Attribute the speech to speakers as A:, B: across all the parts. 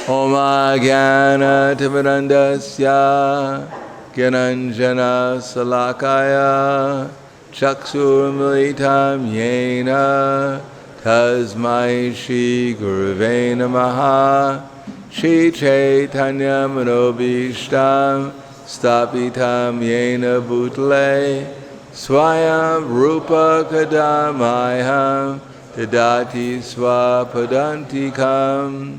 A: Om Jnana Timirandasya Gyananjana Salakaya Chaksurmilitam Yena Tasmai Shri Gurave Namaha Shri Chaitanya Manobishtam Stapitam Yena Bhutale Swayam Rupa Kadamayam Tadati Swapadantikam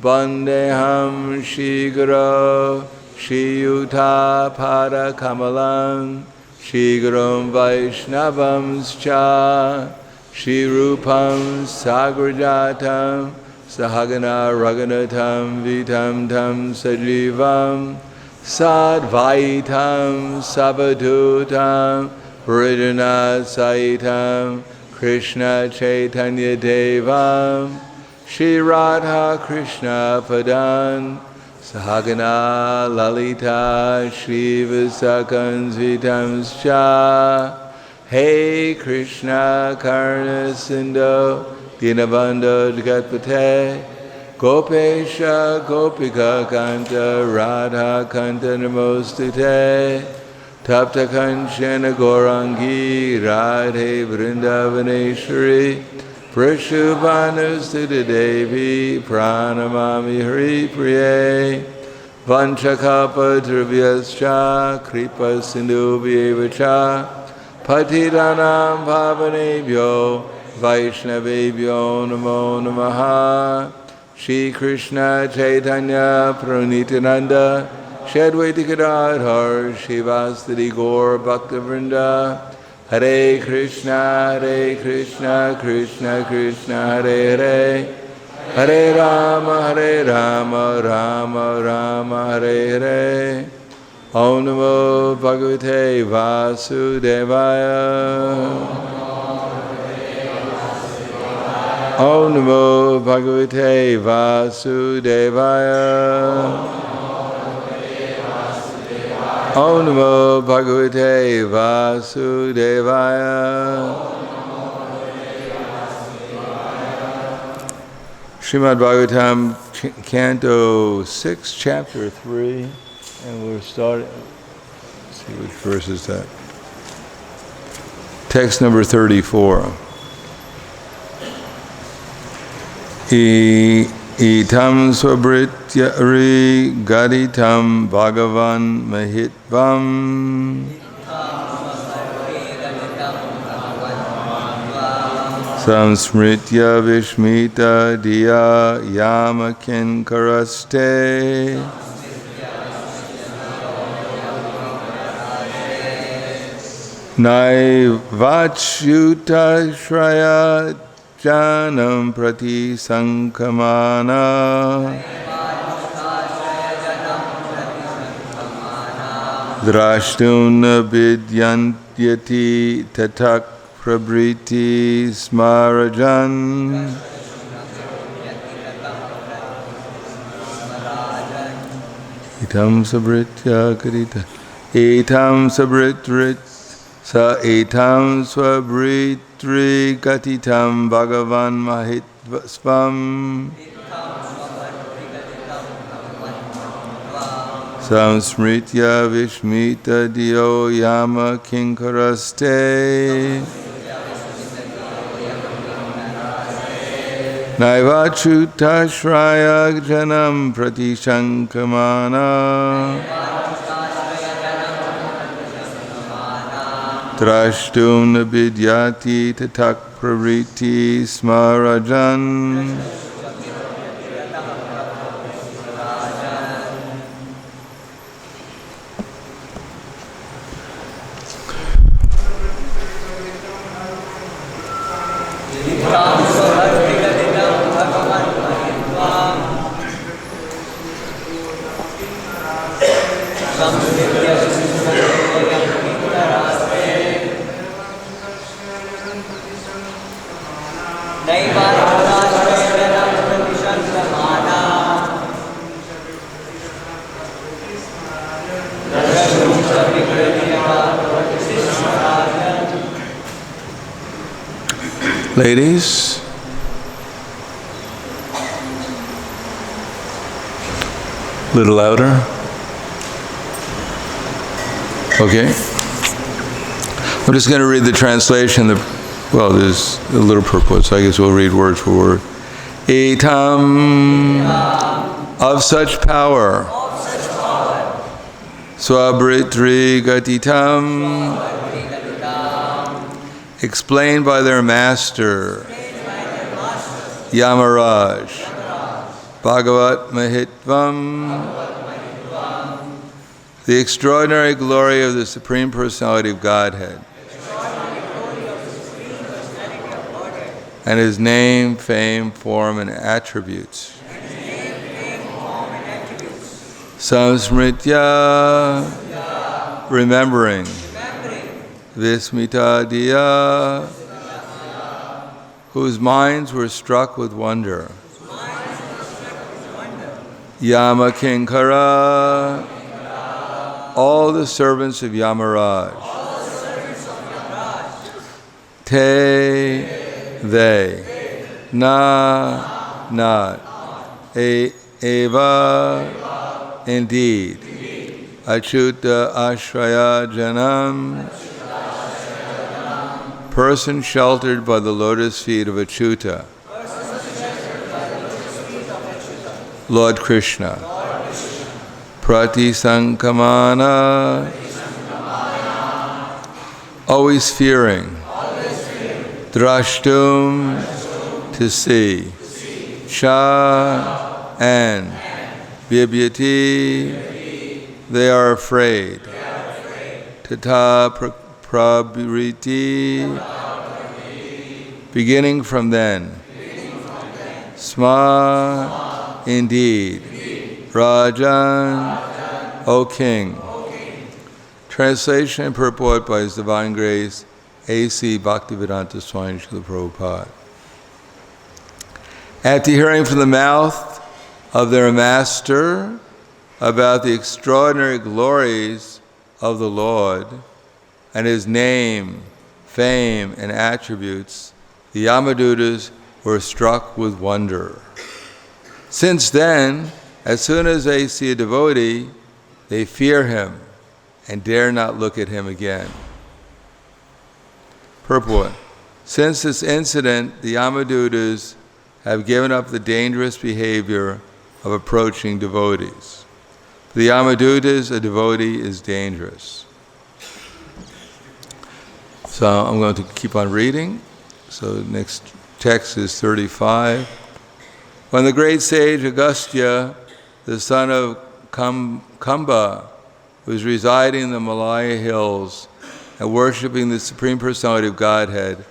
A: Vandeham Shri Guru Shri Yuta Pada Kamalam Shri Gurum Vaishnavam Scha Shri Rupam Sagrajatam Sahagana Raghunatam Vitam Tam Sajivam Sadvaitam Savadutam Vridana Saitam Krishna Chaitanya Devam Shri Radha Krishna Padan Sahagana Lalita Shri Visakans Vitamscha Hey Krishna Karna Sindhu Dinabandha Jagatpate Gopesha Gopika Kanta Radha Kanta Namostute Tapta Kanchana Gaurangi Radhe Vrindavaneshwari Prashubhanustita Devi Pranamami Hari Priye Vanchakapa Drvyascha Kripa Sindhu Vyevacha Patitanam Pavanebhyo Vaishnavebhyo Namo Namaha Shri Krishna Chaitanya Pranitananda Shadvaita Gadadhar Shivastadi Gaur Bhaktavrinda Hare Krishna Krishna Krishna Hare Hare Hare Rama Rama Rama Hare Hare Om Namo Bhagavate Vasudevaya Om Namo Bhagavate Vasudevaya Om Namo Bhagavate Vasudevaya. Srimad Bhagvatam, Canto 6, Chapter 3, and we're starting. Let's see which verse is that. Text number 34. Itam swabrityari gaditam bhagavan mahitvam samsmritya vishmita diya yamakin karaste naivachyuta shraya Janam prati sankamana Drashtuna vidyantyati tatak prabriti smarajan Itam sabritya karita Itam sabritrit Sa etam swabritri gatitam bhagavan mahitvam samsmritya vishmita diyo yama kinkaraste naivachuta shraya janam pratishankamana Drashtum vidyati tatak pravriti smarajan Ladies, A little louder. Okay. I'm just going to read the translation. Well, there's a little purport, so I guess we'll read word for word. Etam, of such power, swabritri gatitam, explained by their master, Yamaraj, Bhagavat Mahitvam, the extraordinary glory of the Supreme Personality of Godhead, and His name, fame, form, and attributes. Samsmritya, remembering. Vismita Diya, whose minds were struck with wonder. Yama Kinkara, all the servants of Yamaraj. Te, they. Na, not. Eva, indeed. Achyuta Ashraya Janam, person sheltered by the lotus feet of Achyuta, Lord Krishna. Pratisankamana, always fearing. Drashtum, to see. Cha, and. Vibhyati, they are afraid. Tata prabriti, beginning from then. Sma, indeed. Rajan, O King. Translation and purport by His Divine Grace, A.C. Bhaktivedanta Swami Srila Prabhupada. After hearing from the mouth of their master about the extraordinary glories of the Lord and His name, fame, and attributes, the Yamadutas were struck with wonder. Since then, as soon as they see a devotee, they fear him and dare not look at him again. Purport. Since this incident, the Yamadutas have given up the dangerous behavior of approaching devotees. For the Yamadutas, a devotee is dangerous. So I'm going to keep on reading. So the next text is 35. When the great sage Agastya, the son of Kamba, was residing in the Malaya hills and worshiping the Supreme Personality of Godhead,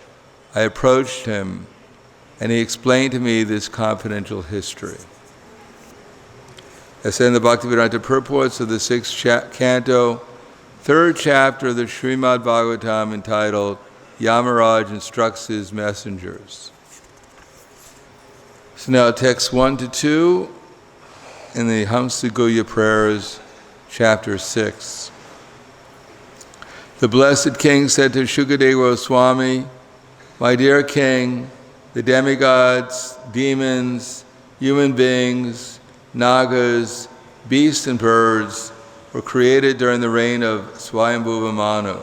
A: I approached him and he explained to me this confidential history. As in the Bhaktivedanta purports of the 6th canto, 3rd chapter of the Srimad Bhagvatam, entitled Yamaraj Instructs His Messengers. So now text 1 to 2 in the Hamsaguya prayers, chapter 6. The blessed king said to Shukadeva Goswami, my dear king, the demigods, demons, human beings, nagas, beasts and birds were created during the reign of Swayambhuva Manu.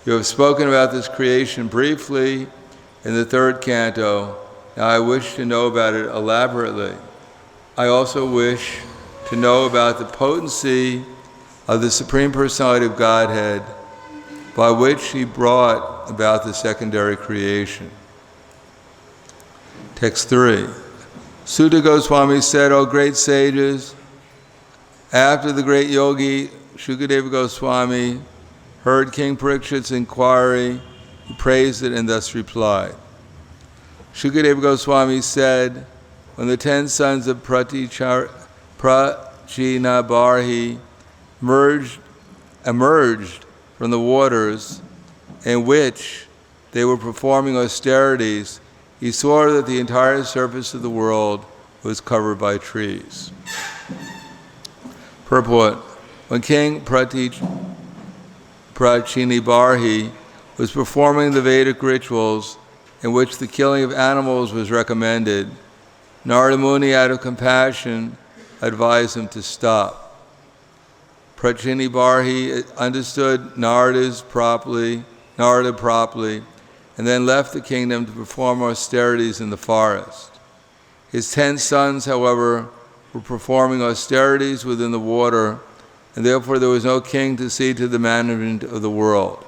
A: You have spoken about this creation briefly in the 3rd canto. Now I wish to know about it elaborately. I also wish to know about the potency of the Supreme Personality of Godhead by which He brought about the secondary creation. Text 3. Sutta Goswami said, O great sages, after the great yogi Shukadeva Goswami heard King Parikshit's inquiry, he praised it and thus replied. Shukadeva Goswami said, when the 10 sons of Prachinabarhi emerged from the waters in which they were performing austerities, he saw that the entire surface of the world was covered by trees. Purport. When King Prachinabarhi was performing the Vedic rituals in which the killing of animals was recommended, Narada Muni, out of compassion, advised him to stop. Prachini Barhi understood Narada properly, and then left the kingdom to perform austerities in the forest. His 10 sons, however, were performing austerities within the water, and therefore there was no king to see to the management of the world.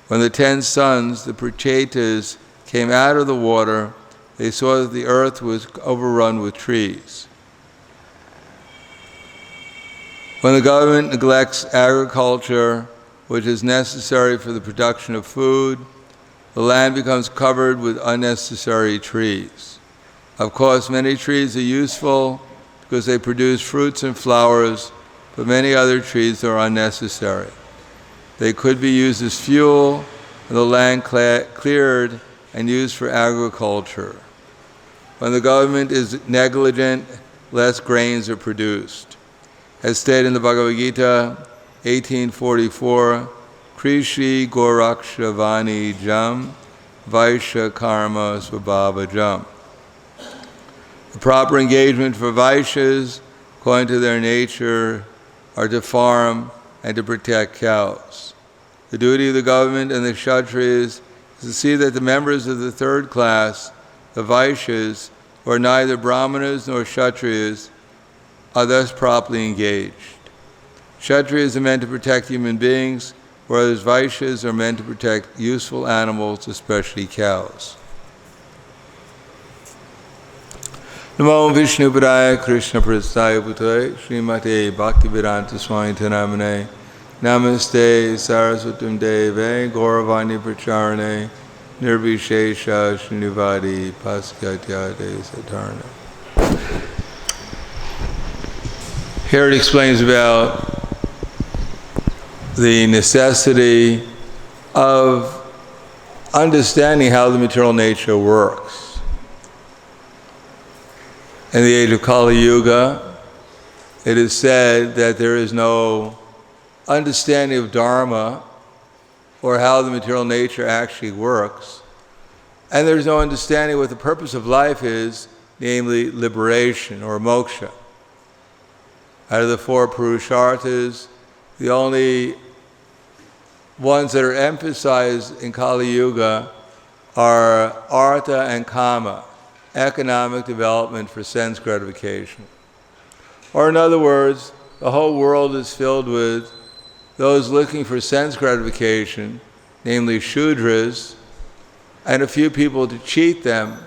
A: When the 10 sons, the Prachetas, came out of the water, they saw that the earth was overrun with trees. When the government neglects agriculture, which is necessary for the production of food, the land becomes covered with unnecessary trees. Of course, many trees are useful because they produce fruits and flowers, but many other trees are unnecessary. They could be used as fuel, and the land cleared and used for agriculture. When the government is negligent, less grains are produced. As stated in the Bhagavad Gita, 1844, Krishi Gorakshavani Jam, Vaishya Karma Swabhava Jam. The proper engagement for Vaishyas, according to their nature, are to farm and to protect cows. The duty of the government and the Kshatriyas is to see that the members of the third class, the Vaishyas, who are neither Brahmanas nor Kshatriyas, are thus properly engaged. Kshatriyas are meant to protect human beings, whereas Vaishyas are meant to protect useful animals, especially cows. Namo Vishnu Padaya Krishna Prasthaya Bhutale Srimate Bhaktivedanta Swami Namane Namaste Saraswatam Deve Gauravani Pracharane Nirvishesha Srinivadi Paskatyade Satarna. Here it explains about the necessity of understanding how the material nature works. In the age of Kali Yuga, it is said that there is no understanding of Dharma or how the material nature actually works, and there's no understanding what the purpose of life is, namely liberation or moksha. Out of the 4 Purusharthas, the only ones that are emphasized in Kali Yuga are Artha and Kama, economic development for sense gratification. Or in other words, the whole world is filled with those looking for sense gratification, namely Shudras, and a few people to cheat them,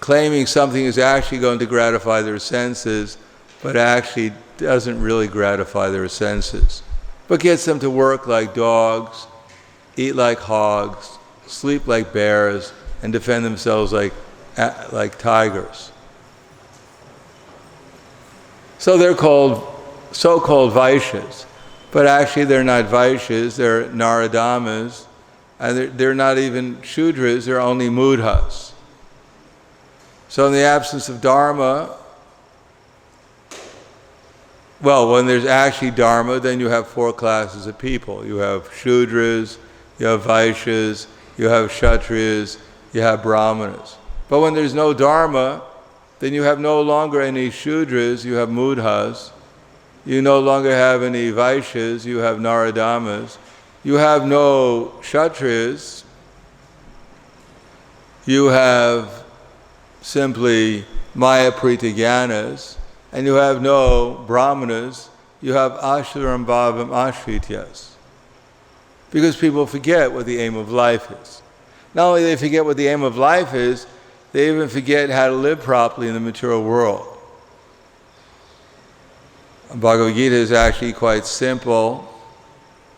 A: claiming something is actually going to gratify their senses, but actually doesn't really gratify their senses, but gets them to work like dogs, eat like hogs, sleep like bears, and defend themselves like tigers. So they're called so-called Vaishyas, but actually they're not Vaishyas, they're Naradamas, and they're not even Shudras, they're only Mudhas. So in the absence of Dharma, well, when there's actually Dharma, then you have 4 classes of people. You have Shudras, you have Vaishyas, you have Kshatriyas, you have Brahmanas. But when there's no Dharma, then you have no longer any Shudras, you have Mudhas. You no longer have any Vaishyas, you have Naradamas. You have no Kshatriyas. You have simply Maya Pritagyanas. And you have no Brahmanas. You have Ashram Bhavam Ashrityas. Because people forget what the aim of life is. Not only do they forget what the aim of life is, they even forget how to live properly in the material world. Bhagavad Gita is actually quite simple,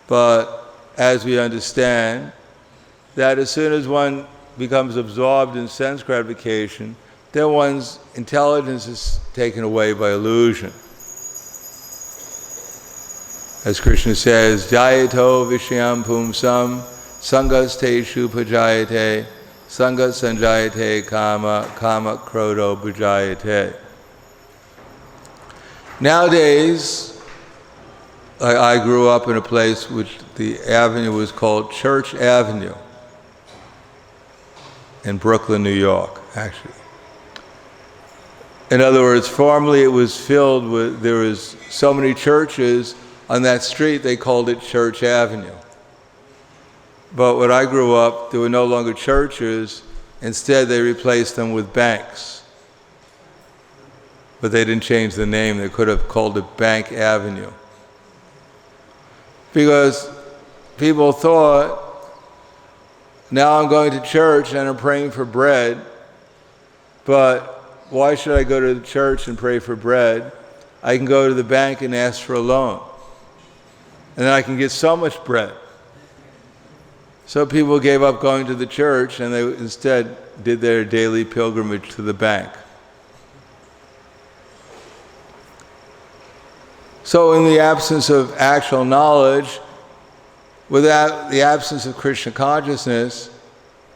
A: but as we understand, that as soon as one becomes absorbed in sense gratification, then one's intelligence is taken away by illusion. As Krishna says, Jayato Vishyam Pumsam Sangas Teshu Pajayate Sangat Sanjayate Kama Kama Krodo Bujayate. Nowadays, I grew up in a place which the avenue was called Church Avenue in Brooklyn, New York, actually. In other words, formerly it was filled with, there was so many churches on that street, they called it Church Avenue. But when I grew up, there were no longer churches. Instead, they replaced them with banks. But they didn't change the name. They could have called it Bank Avenue. Because people thought, now I'm going to church and I'm praying for bread, but why should I go to the church and pray for bread? I can go to the bank and ask for a loan. And then I can get so much bread. So people gave up going to the church and they instead did their daily pilgrimage to the bank. So in the absence of actual knowledge, without the absence of Krishna consciousness,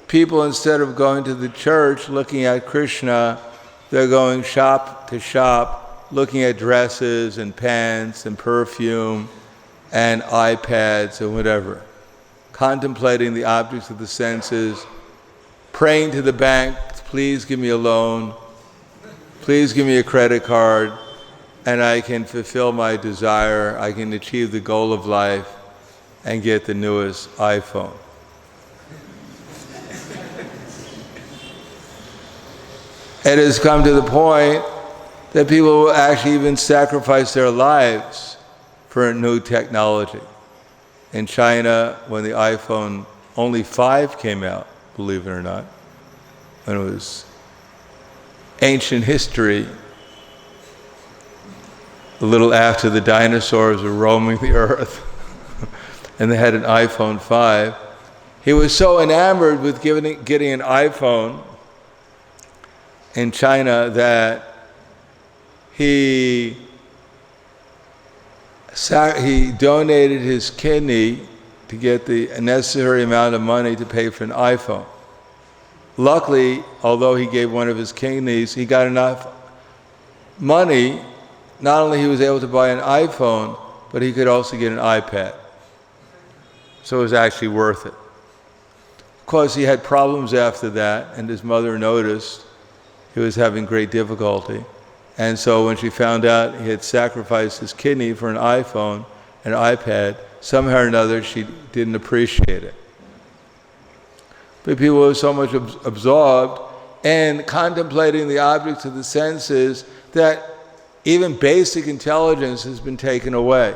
A: people, instead of going to the church looking at Krishna, they're going shop to shop, looking at dresses and pants and perfume and iPads and whatever, contemplating the objects of the senses, praying to the bank, please give me a loan, please give me a credit card, and I can fulfill my desire, I can achieve the goal of life and get the newest iPhone. It has come to the point that people will actually even sacrifice their lives for new technology. In China, when the iPhone only 5 came out, believe it or not, when it was ancient history, a little after the dinosaurs were roaming the earth, and they had an iPhone 5, he was so enamored with getting an iPhone in China that he donated his kidney to get the necessary amount of money to pay for an iPhone. Luckily, although he gave one of his kidneys, he got enough money. Not only he was able to buy an iPhone, but he could also get an iPad. So it was actually worth it. Of course, he had problems after that, and his mother noticed he was having great difficulty. And so when she found out he had sacrificed his kidney for an iPhone, an iPad, somehow or another she didn't appreciate it. But people were so much absorbed in contemplating the objects of the senses that even basic intelligence has been taken away.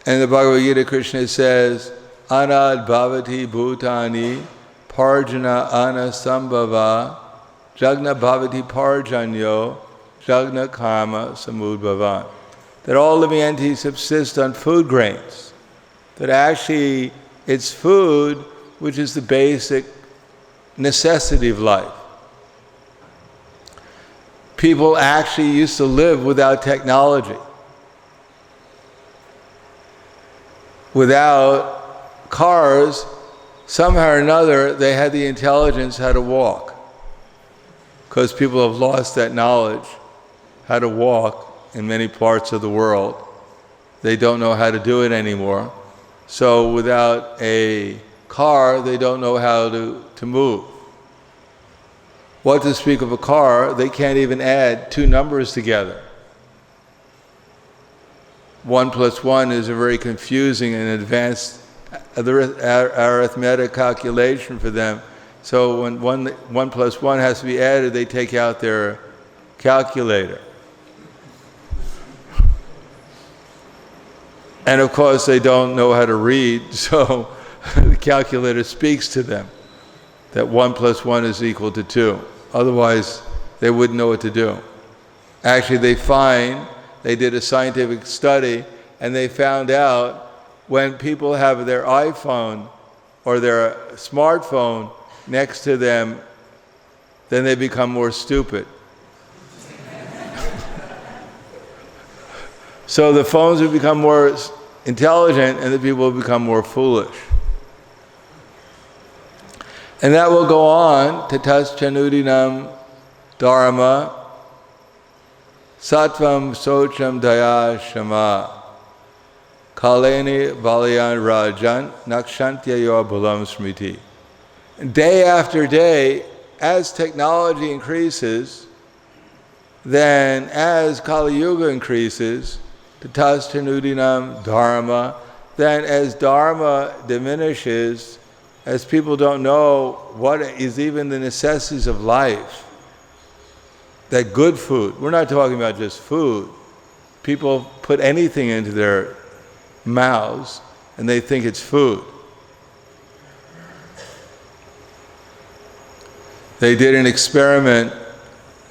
A: And the Bhagavad Gita, Krishna says, Anad bhavati bhutani parjana anasambhava jagna bhavati parjanyo jagna karma samudbhavan. That all living entities subsist on food grains. That actually it's food which is the basic necessity of life. People actually used to live without technology. Without cars, somehow or another, they had the intelligence how to walk. Because people have lost that knowledge, how to walk in many parts of the world. They don't know how to do it anymore. So without a car, they don't know how to move. What to speak of a car, they can't even add two numbers together. 1 + 1 is a very confusing and advanced arithmetic calculation for them. So when 1 + 1 has to be added, they take out their calculator. And of course they don't know how to read, so the calculator speaks to them that 1 + 1 is equal to 2. Otherwise, they wouldn't know what to do. Actually, they did a scientific study, and they found out when people have their iPhone or their smartphone next to them, then they become more stupid. So the phones will become more intelligent, and the people will become more foolish. And that will go on to taschanudinam dharma sattvam socham daya shama kaleni balayan rajan nakshantya yo bulam smriti. Day after day, as technology increases, then as Kali Yuga increases, tatascha dharma, then as dharma diminishes, as people don't know what is even the necessities of life, that good food, we're not talking about just food. People put anything into their mouths and they think it's food. They did an experiment.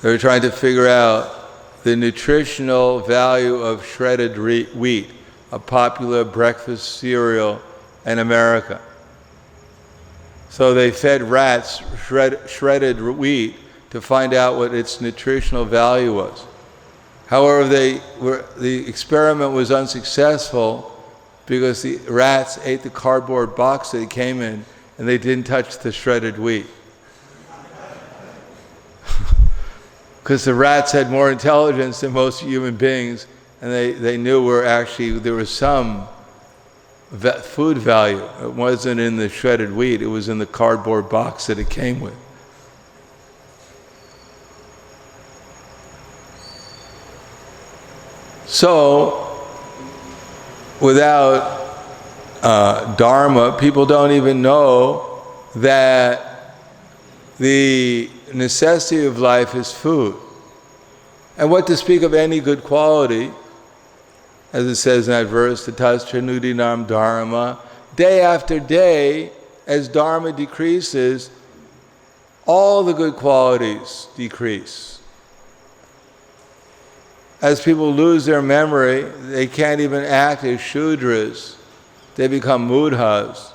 A: They were trying to figure out the nutritional value of shredded wheat, a popular breakfast cereal in America. So they fed rats shredded wheat to find out what its nutritional value was. However, the experiment was unsuccessful because the rats ate the cardboard box that it came in and they didn't touch the shredded wheat. Because the rats had more intelligence than most human beings, and they knew there was some food value. It wasn't in the shredded wheat, it was in the cardboard box that it came with. So, without Dharma, people don't even know that the necessity of life is food. And what to speak of any good quality, as it says in that verse, tatascha nudinam dharma, day after day, as dharma decreases, all the good qualities decrease. As people lose their memory, they can't even act as Shudras. They become Mudhas.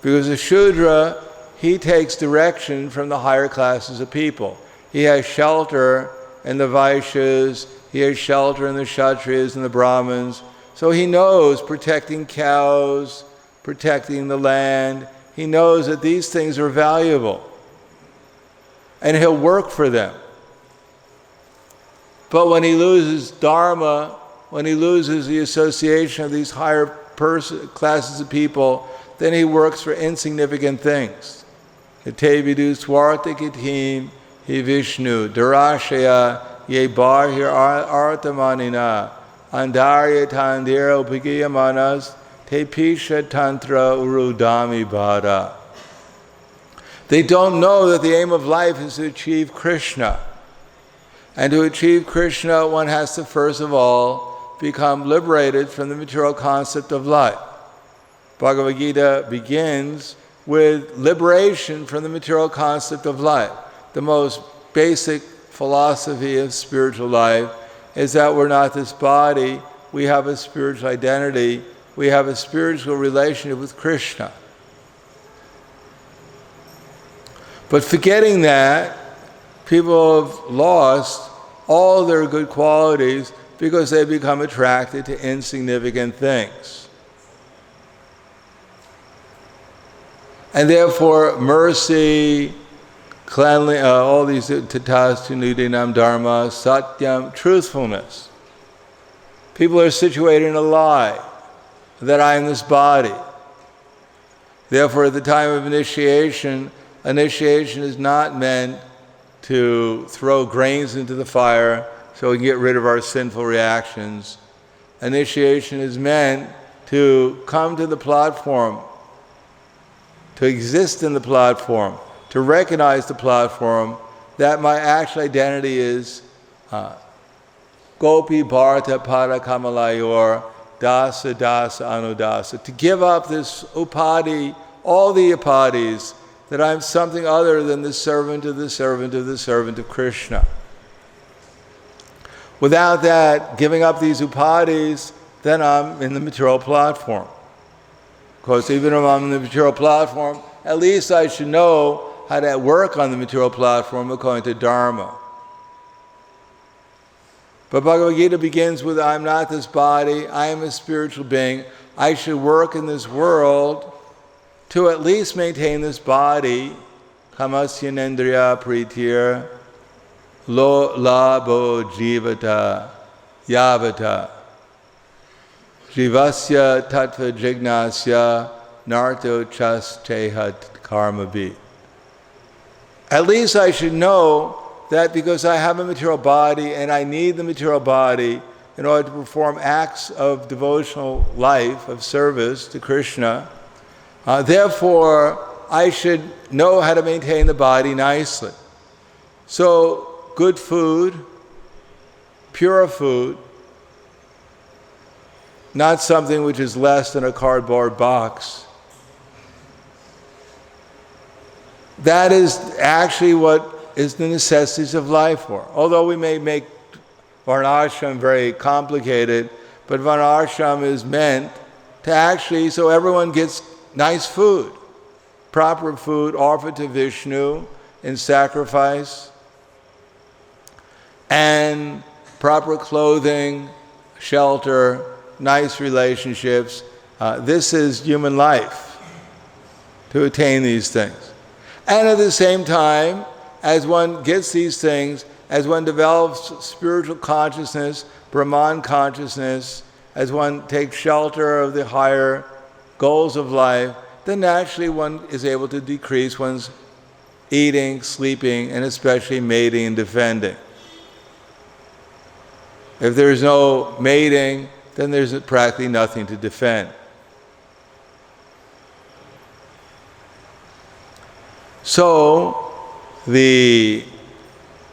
A: Because a Shudra, he takes direction from the higher classes of people. He has shelter in the Vaishyas, he has shelter in the Kshatriyas and the Brahmins. So he knows protecting cows, protecting the land. He knows that these things are valuable. And he'll work for them. But when he loses Dharma, when he loses the association of these higher classes of people, then he works for insignificant things. Ite vidu swarthakitim hi Vishnu darashaya ye barhir artamanina andarya tandira upagiyamanas te pisha tantra urudami bhara. They don't know that the aim of life is to achieve Krishna. And to achieve Krishna, one has to first of all become liberated from the material concept of life. Bhagavad Gita begins with liberation from the material concept of life. The most basic philosophy of spiritual life is that we're not this body, we have a spiritual identity, we have a spiritual relationship with Krishna. But forgetting that, people have lost all their good qualities because they become attracted to insignificant things. And therefore, mercy, cleanliness, all these tatascha nudinam dharma, satyam, truthfulness. People are situated in a lie that I am this body. Therefore, at the time of initiation is not meant to throw grains into the fire so we can get rid of our sinful reactions. Initiation is meant to come to the platform, to exist in the platform, to recognize the platform, that my actual identity is Gopi Bharata Pada Kamalayor Dasa Dasa Anudasa. To give up this upadhi, all the upadhis, that I'm something other than the servant of the servant of the servant of Krishna. Without that, giving up these upadhis, then I'm in the material platform. Of course, even if I'm in the material platform, at least I should know how to work on the material platform according to Dharma. But Bhagavad Gita begins with, I'm not this body, I am a spiritual being. I should work in this world to at least maintain this body, kamasya nendriya pritir, lo labo jivata, yavata, jivasya tattva jignasya, narto chas tehat karma bhi. At least I should know that because I have a material body and I need the material body in order to perform acts of devotional life, of service to Krishna, therefore I should know how to maintain the body nicely. So good food, pure food, not something which is less than a cardboard box. That is actually what is the necessities of life for. Although we may make varnashram very complicated, but varnashram is meant to actually, so everyone gets nice food, proper food offered to Vishnu in sacrifice, and proper clothing, shelter, nice relationships. This is human life, to attain these things. And at the same time, as one gets these things, as one develops spiritual consciousness, Brahman consciousness, as one takes shelter of the higher goals of life, then naturally one is able to decrease one's eating, sleeping, and especially mating and defending. If there's no mating, then there's practically nothing to defend. So,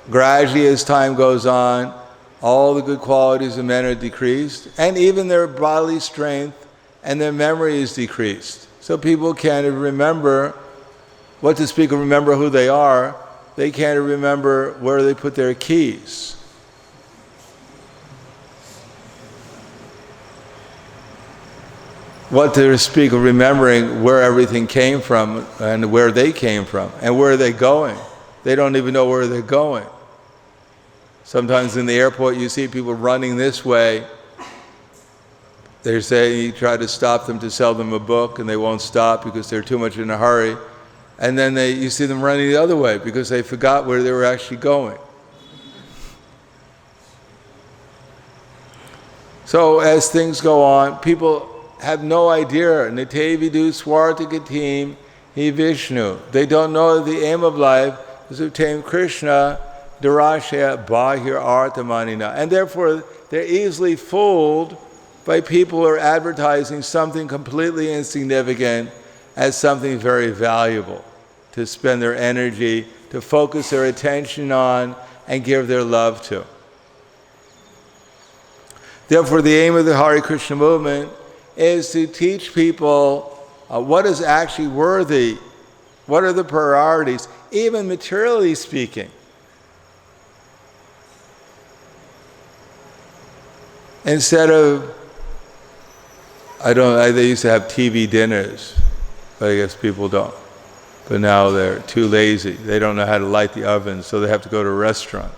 A: gradually as time goes on, all the good qualities of men are decreased, and even their bodily strength and their memory is decreased. So people can't even remember, what to speak of remember who they are, they can't even remember where they put their keys. What to speak of remembering where everything came from and where they came from and where they're going. They don't even know where they're going. Sometimes in the airport you see people running this way. They say you try to stop them to sell them a book and they won't stop because they're too much in a hurry. And then you see them running the other way because they forgot where they were actually going. So as things go on, people have no idea. Nite vidu swartagatim hi Vishnu. They don't know the aim of life is to obtain Krishna, Darashya Bahir Arthamanina. And therefore, they're easily fooled by people who are advertising something completely insignificant as something very valuable to spend their energy, to focus their attention on, and give their love to. Therefore, the aim of the Hare Krishna movement is to teach people what is actually worthy, what are the priorities, even materially speaking. Instead of, they used to have TV dinners, but I guess people don't. But now they're too lazy. They don't know how to light the oven, so they have to go to a restaurant.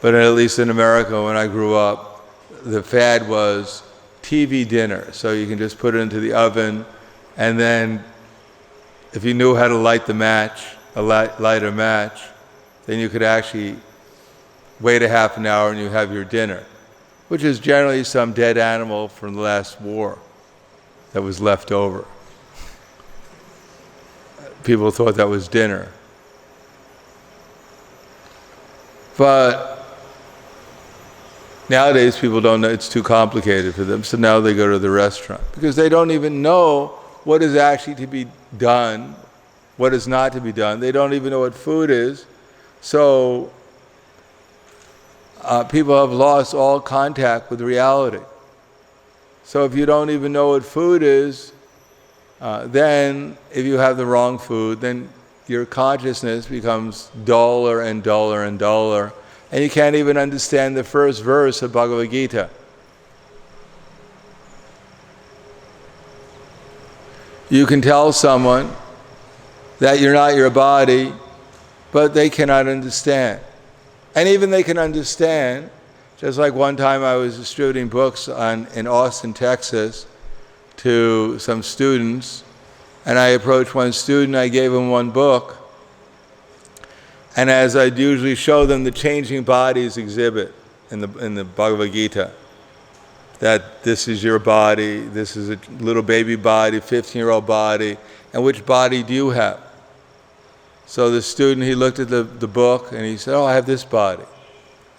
A: But at least in America, when I grew up, the fad was TV dinner. So you can just put it into the oven, and then if you knew how to light the match, light a match, then you could actually wait a half an hour and you have your dinner, which is generally some dead animal from the last war that was left over. People thought that was dinner. But nowadays people don't know, it's too complicated for them, so now they go to the restaurant because they don't even know what is actually to be done, what is not to be done. They don't even know what food is. So people have lost all contact with reality. So if you don't even know what food is, then if you have the wrong food, then your consciousness becomes duller and duller and duller, and you can't even understand the first verse of Bhagavad Gita. You can tell someone that you're not your body, but they cannot understand. And even they can understand, just like one time I was distributing books in Austin, Texas, to some students, and I approached one student, I gave him one book, and as I usually show them the changing bodies exhibit in the Bhagavad Gita, that this is your body, this is a little baby body, 15-year-old body, and which body do you have? So the student, he looked at the book and he said, oh, I have this body.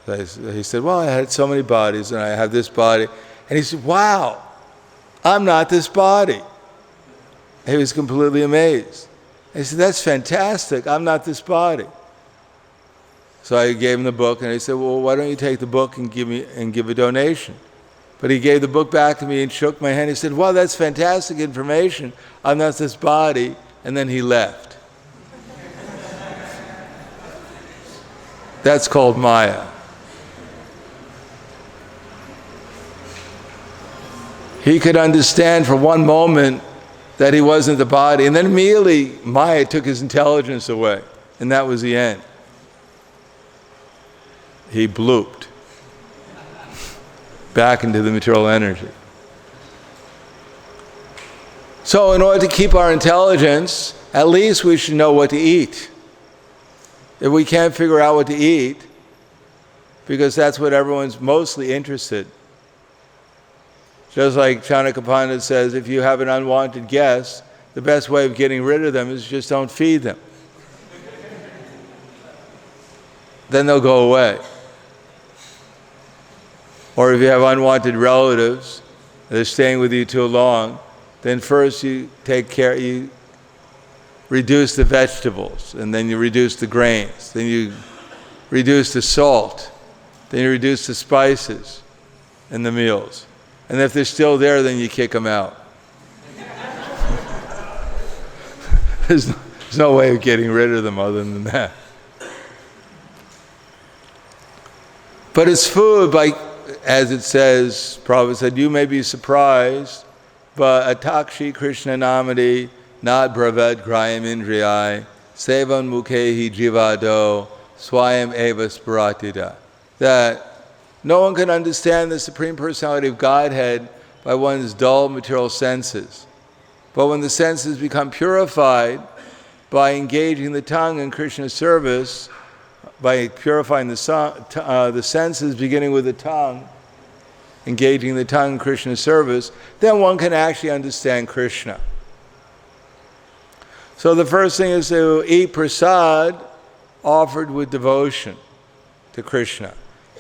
A: He said, well, I had so many bodies and I have this body. And he said, wow, I'm not this body. He was completely amazed. He said, that's fantastic, I'm not this body. So I gave him the book and I said, well, why don't you take the book and give a donation? But he gave the book back to me and shook my hand. He said, well, that's fantastic information, I'm not this body. And then he left. That's called Maya. He could understand for one moment that he wasn't the body, and then immediately Maya took his intelligence away, and that was the end. He blooped back into the material energy. So in order to keep our intelligence, at least we should know what to eat. If we can't figure out what to eat, because that's what everyone's mostly interested. Just like Chanakya Pandit says, if you have an unwanted guest, the best way of getting rid of them is just don't feed them. Then they'll go away. Or if you have unwanted relatives, they're staying with you too long, then first you take care, you reduce the vegetables, and then you reduce the grains, then you reduce the salt, then you reduce the spices in the meals. And if they're still there, then you kick them out. There's no way of getting rid of them other than that. But it's food, like, as it says, Prabhupada said, you may be surprised, but atakshi Krishna namadi nad bravad grayam indriyai sevan mukhehi jivado swayam eva sparatida. That no one can understand the Supreme Personality of Godhead by one's dull material senses. But when the senses become purified by engaging the tongue in Krishna's service, by purifying the senses beginning with the tongue, engaging the tongue in Krishna's service, then one can actually understand Krishna. So the first thing is to eat prasad offered with devotion to Krishna.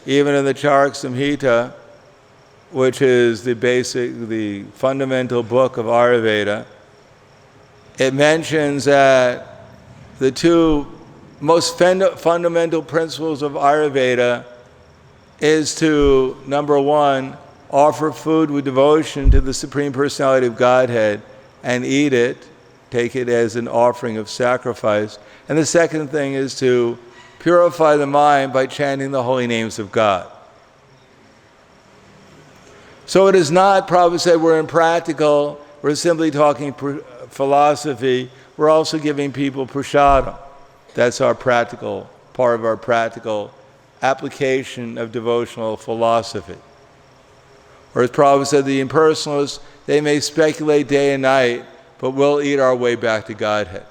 A: Even in the Charak Samhita, which is the fundamental book of Ayurveda, it mentions that the two most fundamental principles of Ayurveda is to, number one, offer food with devotion to the Supreme Personality of Godhead and eat it, take it as an offering of sacrifice. And the second thing is to purify the mind by chanting the holy names of God. So it is not, Prabhupada said, we're impractical, we're simply talking philosophy, we're also giving people prasadam. That's our practical, part of our practical application of devotional philosophy. Or as Prabhupada said, the impersonalists, they may speculate day and night, but we'll eat our way back to Godhead.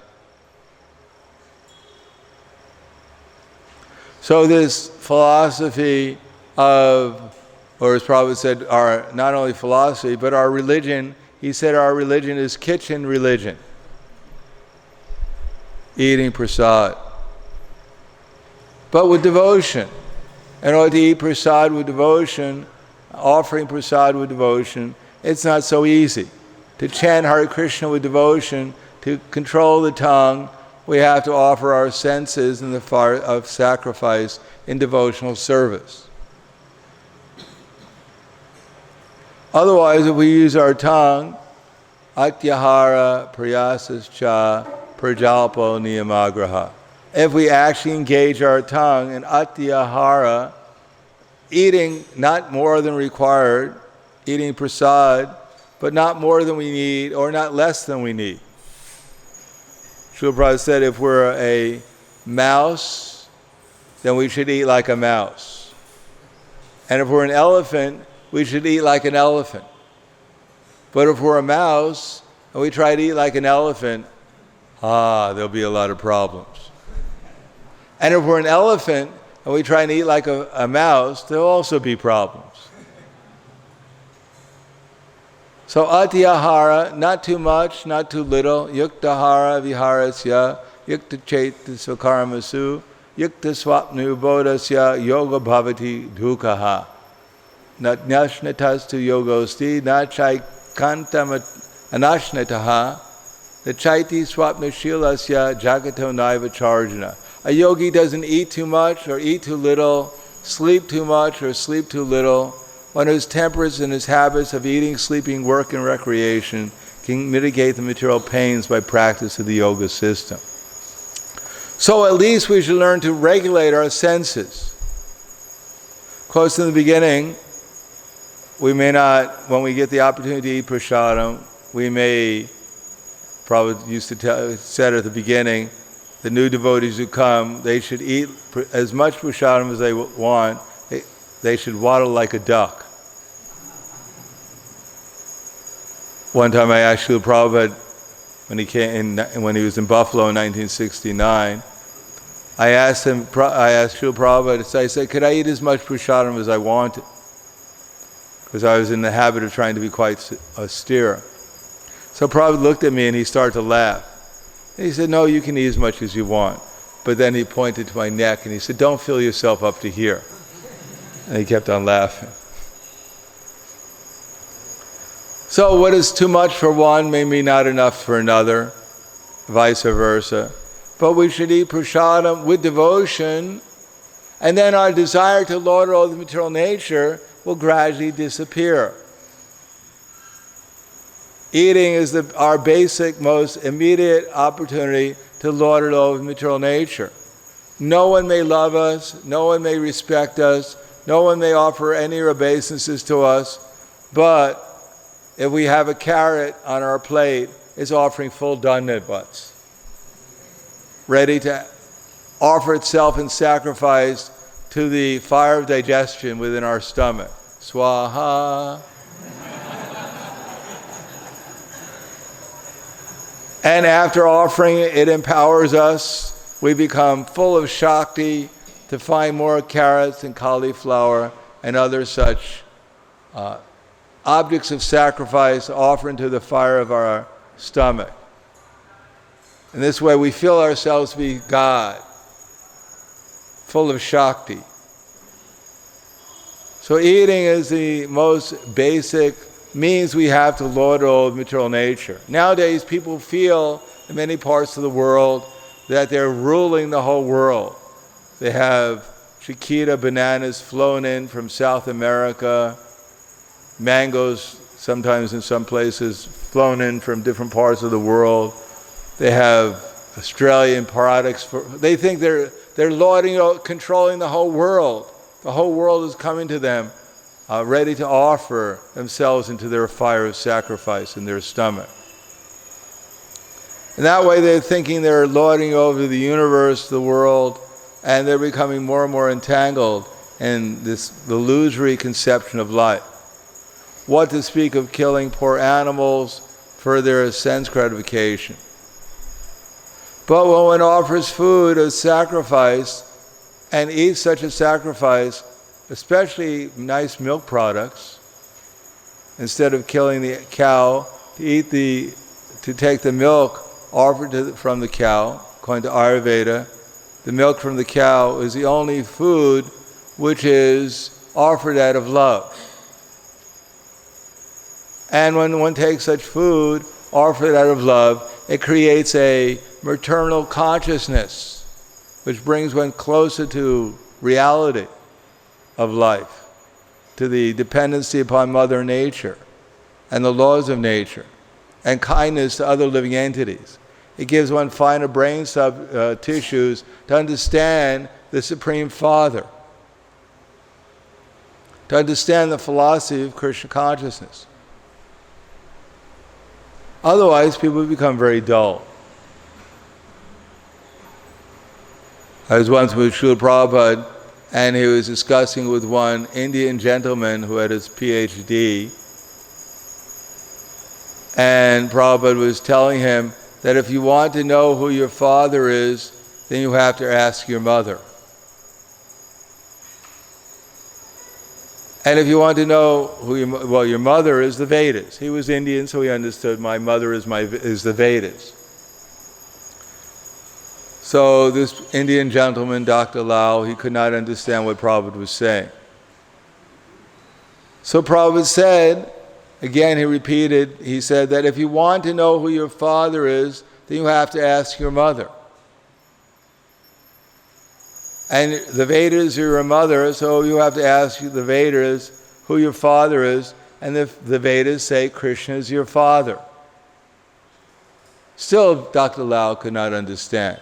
A: So this philosophy of, or as Prabhupada said, our not only philosophy, but our religion, he said our religion is kitchen religion. Eating prasad. But with devotion. In order to eat prasad with devotion, offering prasad with devotion, it's not so easy. To chant Hare Krishna with devotion, to control the tongue, we have to offer our senses in the fire of sacrifice in devotional service. Otherwise, if we use our tongue, atyahara prayasascha prajalpo niyamagraha. If we actually engage our tongue in atyahara, eating not more than required, eating prasad, but not more than we need or not less than we need. Srila Prabhupada said if we're a mouse, then we should eat like a mouse. And if we're an elephant, we should eat like an elephant. But if we're a mouse and we try to eat like an elephant, there'll be a lot of problems. And if we're an elephant and we try to eat like a mouse, there'll also be problems. So atyahara, not too much, not too little. Yuktahara viharasya yukta chaita svakarmasu, yukta swapnu bodhasya yoga bhavati dukaha. Natnyashnatas tu yogosti, nachai kantam anashnataha, the chaiti swapna shilasya jagato naiva charjana. A yogi doesn't eat too much or eat too little, sleep too much or sleep too little. One whose temperance and his habits of eating, sleeping, work, and recreation can mitigate the material pains by practice of the yoga system. So at least we should learn to regulate our senses. Close in the beginning, we may not, when we get the opportunity to eat prasadam, we may, probably used to said at the beginning, the new devotees who come, they should eat as much prasadam as they want. They should waddle like a duck. One time I asked Srila Prabhupada, when he was in Buffalo in 1969, I asked Srila Prabhupada, I said, could I eat as much prasadam as I wanted? Because I was in the habit of trying to be quite austere. So Prabhupada looked at me and he started to laugh. And he said, no, you can eat as much as you want. But then he pointed to my neck and he said, don't fill yourself up to here. And he kept on laughing. So what is too much for one may be not enough for another, vice versa. But we should eat prasadam with devotion, and then our desire to lord all the material nature will gradually disappear. Eating is our basic, most immediate opportunity to lord it over material nature. No one may love us, no one may respect us, no one may offer any obeisances to us, but if we have a carrot on our plate, it's offering full dandavats, ready to offer itself in sacrifice to the fire of digestion within our stomach. Swaha. And after offering it, it empowers us. We become full of Shakti to find more carrots and cauliflower and other such objects of sacrifice offered into the fire of our stomach. In this way, we feel ourselves to be God, full of Shakti. So eating is the most basic means we have to lord over material nature. Nowadays, people feel in many parts of the world that they're ruling the whole world. They have Chiquita bananas flown in from South America, mangoes sometimes in some places flown in from different parts of the world. They have Australian products. They think they're lording, controlling the whole world. The whole world is coming to them, ready to offer themselves into their fire of sacrifice in their stomach. And that way they're thinking they're lording over the universe, the world, and they're becoming more and more entangled in this illusory conception of life. What to speak of killing poor animals for their sense gratification. But when one offers food as sacrifice and eats such a sacrifice, especially nice milk products, instead of killing the cow, to take the milk offered from the cow, according to Ayurveda, the milk from the cow is the only food which is offered out of love. And when one takes such food offered out of love, it creates a maternal consciousness, which brings one closer to reality of life, to the dependency upon Mother Nature and the laws of nature, and kindness to other living entities. It gives one finer brain tissues to understand the Supreme Father, to understand the philosophy of Krishna consciousness. Otherwise, people become very dull. I was once with Srila Prabhupada, and he was discussing with one Indian gentleman who had his PhD, and Prabhupada was telling him that if you want to know who your father is, then you have to ask your mother. And if you want to know who your mother is the Vedas. He was Indian, so he understood my mother is the Vedas. So this Indian gentleman, Dr. Lau, he could not understand what Prabhupada was saying. So Prabhupada said, again he repeated, he said that if you want to know who your father is, then you have to ask your mother. And the Vedas are your mother, so you have to ask the Vedas who your father is, and the Vedas say Krishna is your father. Still, Dr. Lau could not understand.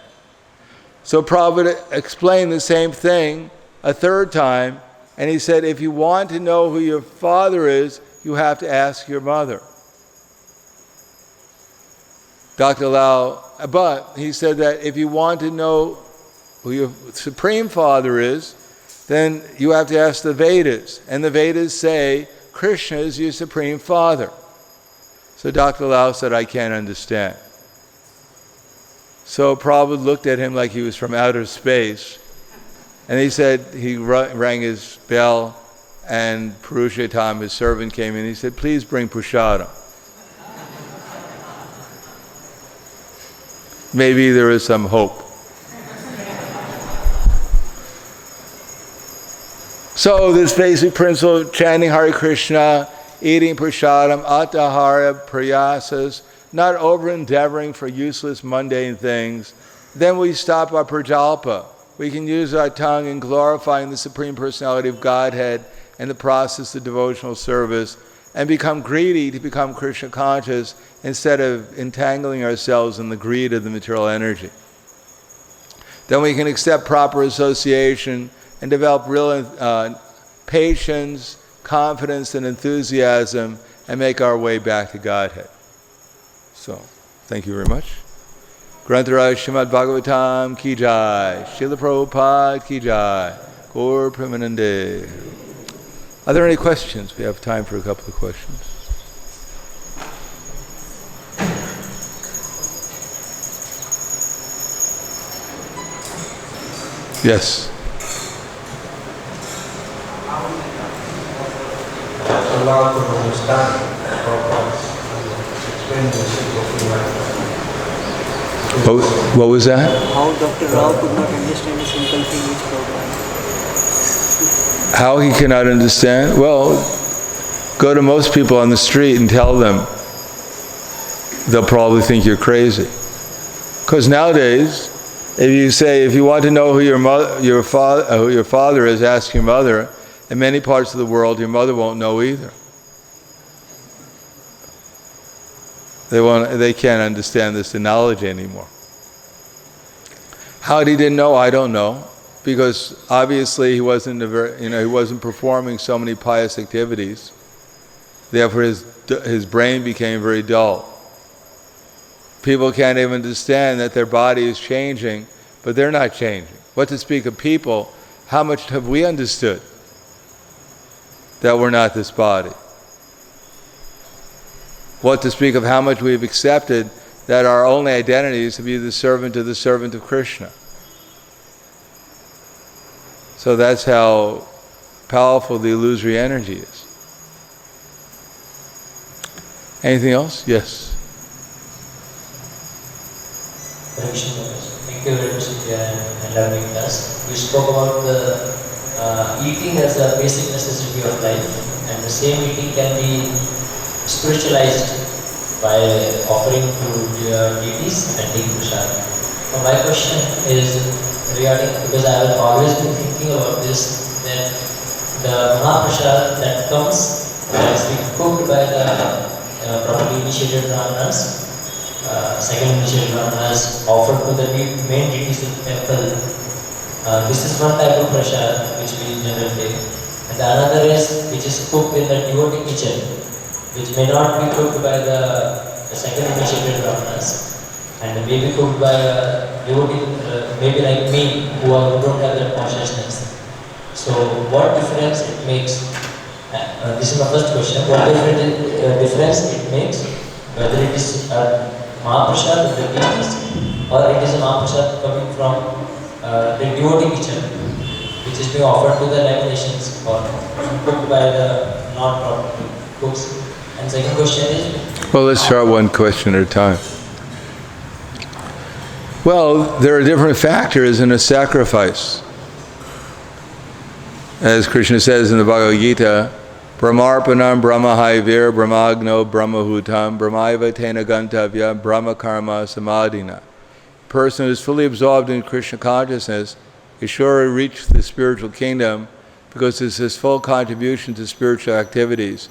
A: So Prabhupada explained the same thing a third time, and he said, if you want to know who your father is, you have to ask your mother. Dr. Lau, but he said that if you want to know who your Supreme Father is, then you have to ask the Vedas. And the Vedas say, Krishna is your Supreme Father. So Dr. Lau said, I can't understand. So Prabhupada looked at him like he was from outer space. And he said, he rang his bell, and Purushottam, his servant, came in. He said, please bring prasadam. Maybe there is some hope. So this basic principle of chanting Hare Krishna, eating prasadam, atahara, prayasas, not over-endeavoring for useless, mundane things, then we stop our prajalpa. We can use our tongue in glorifying the Supreme Personality of Godhead and the process of devotional service, and become greedy to become Krishna conscious instead of entangling ourselves in the greed of the material energy. Then we can accept proper association and develop real patience, confidence, and enthusiasm, and make our way back to Godhead. So, thank you very much. Grantaraj Srimad Bhagvatam ki jai, Srila Prabhupada ki jai, Gaur Premanande. Are there any questions? We have time for a couple of questions. Yes.
B: Allowed to understand explain the
A: What was that?
C: How Dr. Rao could not understand a simple thing is Prabhupada.
A: How he cannot understand? Well, go to most people on the street and tell them. They'll probably think you're crazy. Because nowadays, if you say, if you want to know who your father is, ask your mother. In many parts of the world, your mother won't know either. They can't understand this analogy anymore. How he didn't know, I don't know, because obviously he wasn't he wasn't performing so many pious activities. Therefore, his brain became very dull. People can't even understand that their body is changing, but they're not changing. What to speak of people? How much have we understood that we're not this body? What to speak of how much we've accepted that our only identity is to be the servant of Krishna. So that's how powerful the illusory energy is. Anything else? Yes.
D: Thank you very much, and loving us. You spoke about the eating as a basic necessity of life, and the same eating can be spiritualized by offering to deities and taking prasad. My question is regarding, because I have always been thinking about this, that the Mahaprasad that comes has been cooked by the properly initiated brahmanas, second initiated brahmanas, offered to the main deities in the temple. This is one type of prasad which we generally take. And the another is which is cooked in the devotee kitchen, which may not be cooked by the second initiated brahmanas, and may be cooked by a devotee, maybe like me, who don't have that consciousness. So what difference it makes? This is my first question. What difference it makes, whether it is a Mahaprasad of the deities, or it is a Mahaprasad coming from the devotee kitchen, which is being offered to the liberations or cooked by the non-proper cooks. And second question is...
A: Well, let's start one question at a time. Well, there are different factors in a sacrifice. As Krishna says in the Bhagavad Gita, Brahmarpanam Brahmahaivir Brahmagno Brahmahutam Brahmaiva Tena Gantavya Brahma Karma Samadhina. A person who is fully absorbed in Krishna consciousness is sure to reach the spiritual kingdom because it's his full contribution to spiritual activities,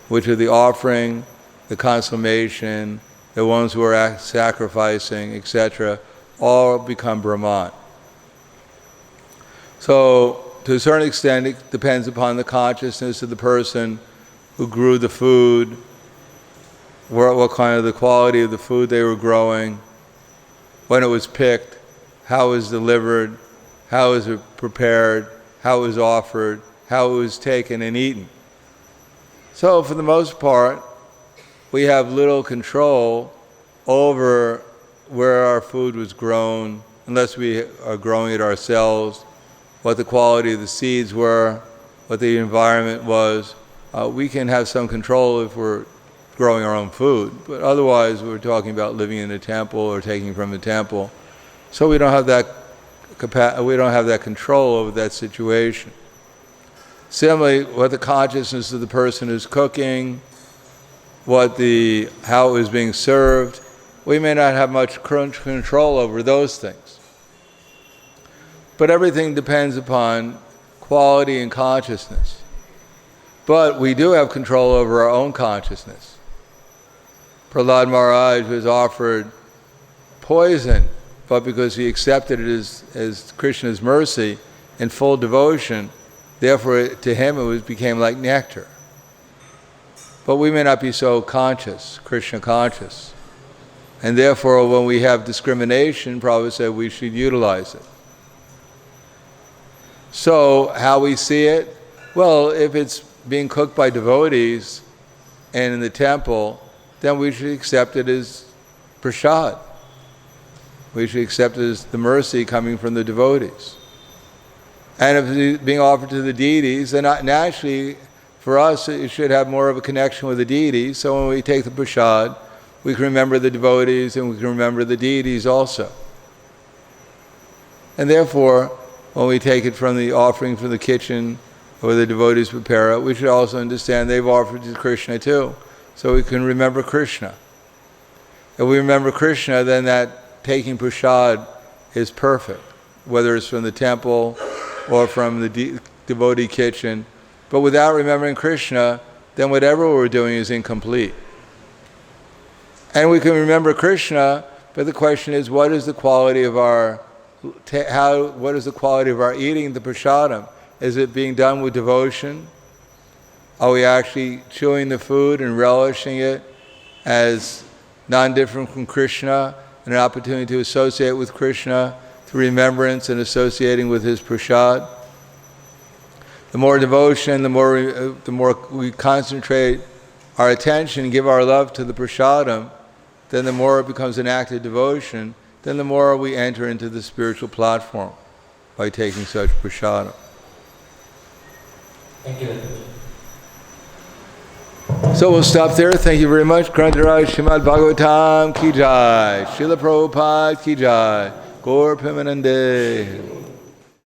A: which are the offering, the consummation, the ones who are sacrificing, etc., all become Brahman. So, to a certain extent, it depends upon the consciousness of the person who grew the food, what kind of the quality of the food they were growing, when it was picked, how it was delivered, how it was prepared, how it was offered, how it was taken and eaten. So for the most part, we have little control over where our food was grown, unless we are growing it ourselves, what the quality of the seeds were, what the environment was. We can have some control if we're growing our own food, but otherwise we're talking about living in a temple or taking from the temple. So we don't have that control over that situation. Similarly, what the consciousness of the person who's cooking, how it is being served, we may not have much control over those things. But everything depends upon quality and consciousness. But we do have control over our own consciousness. Prahlad Maharaj was offered poison, but because he accepted it as Krishna's mercy in full devotion, therefore to him it became like nectar. But we may not be so conscious, Krishna conscious. And therefore when we have discrimination, Prabhupada said we should utilize it. So how we see it? Well, if it's being cooked by devotees and in the temple, then we should accept it as prasad. We should accept it as the mercy coming from the devotees. And if it's being offered to the deities, then naturally, for us, it should have more of a connection with the deities. So when we take the prasad, we can remember the devotees and we can remember the deities also. And therefore, when we take it from the offering from the kitchen or the devotees prepare it, we should also understand they've offered to Krishna too. So we can remember Krishna. If we remember Krishna, then that taking prasad is perfect, whether it's from the temple or from the devotee kitchen. But without remembering Krishna, then whatever we're doing is incomplete. And we can remember Krishna, but the question is, what is the quality of our eating the prasadam? Is it being done with devotion? Are we actually chewing the food and relishing it as non-different from Krishna, an opportunity to associate with Krishna through remembrance and associating with his prasad? The more devotion, the more we concentrate our attention and give our love to the prasadam, then the more it becomes an act of devotion, then the more we enter into the spiritual platform by taking such prasadam.
D: Thank you.
A: So we'll stop there. Thank you very much. Grantaraj Srimad Bhagvatam ki jai. Srila Prabhupada ki jai. Gaur Premanande.